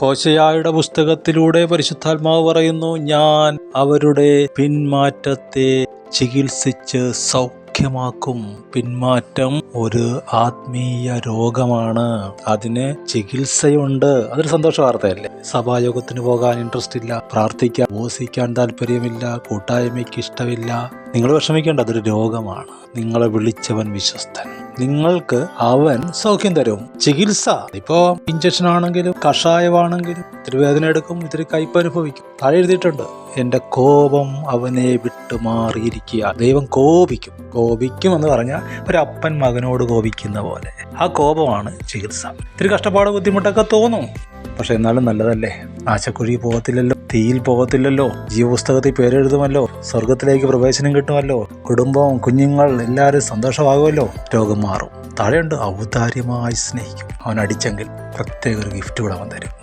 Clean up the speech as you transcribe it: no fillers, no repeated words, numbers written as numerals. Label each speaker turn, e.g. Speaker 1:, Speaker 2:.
Speaker 1: ഹോശയ്യായുടെ പുസ്തകത്തിലൂടെ പരിശുദ്ധാത്മാവ് പറയുന്നു, ഞാൻ അവരുടെ പിന്മാറ്റത്തെ ചികിത്സിച്ച് സൗഖ്യമാക്കും. പിന്മാറ്റം ഒരു ആത്മീയ രോഗമാണ്, അതിന് ചികിത്സയുണ്ട്. അതൊരു സന്തോഷ വാർത്തയല്ലേ? സഭായോഗത്തിന് പോകാൻ ഇൻട്രസ്റ്റ് ഇല്ല, പ്രാർത്ഥിക്കാൻ ഉപവസിക്കാൻ താല്പര്യമില്ല, കൂട്ടായ്മയ്ക്ക് ഇഷ്ടമില്ല. നിങ്ങൾ വിഷമിക്കേണ്ട, അതൊരു രോഗമാണ്. നിങ്ങളെ വിളിച്ചവൻ വിശ്വസ്തൻ, നിങ്ങൾക്ക് അവൻ സൗഖ്യം തരും. ചികിത്സ ഇപ്പോ ഇഞ്ചക്ഷൻ ആണെങ്കിലും കഷായമാണെങ്കിലും ഇത്തിരി വേദന എടുക്കും, ഇത്തിരി കയ്പ് അനുഭവിക്കും. താഴെ എഴുതിയിട്ടുണ്ട്, എന്റെ കോപം അവനെ വിട്ടു മാറിയിരിക്കുക. ദൈവം കോപിക്കും എന്ന് പറഞ്ഞാൽ ഒരപ്പൻ മകനോട് കോപിക്കുന്ന പോലെ. ആ കോപമാണ് ചികിത്സ. ഇത്തിരി കഷ്ടപ്പാട് ബുദ്ധിമുട്ടൊക്കെ തോന്നും, പക്ഷെ എന്നാലും നല്ലതല്ലേ? നാശക്കുഴി പോകത്തില്ലല്ലോ, തീയിൽ പോകത്തില്ലല്ലോ, ജീവപുസ്തകത്തിൽ പേരെഴുതുമല്ലോ, സ്വർഗത്തിലേക്ക് പ്രവേശനം കിട്ടുമല്ലോ, കുടുംബം കുഞ്ഞുങ്ങൾ എല്ലാവരും സന്തോഷമാകുമല്ലോ, രോഗം മാറും. താഴെയുണ്ട്, ഔദാര്യമായി സ്നേഹിക്കും. അവൻ അടിച്ചെങ്കിൽ പ്രത്യേക ഒരു ഗിഫ്റ്റ് കൂടെ അവൻ തരും.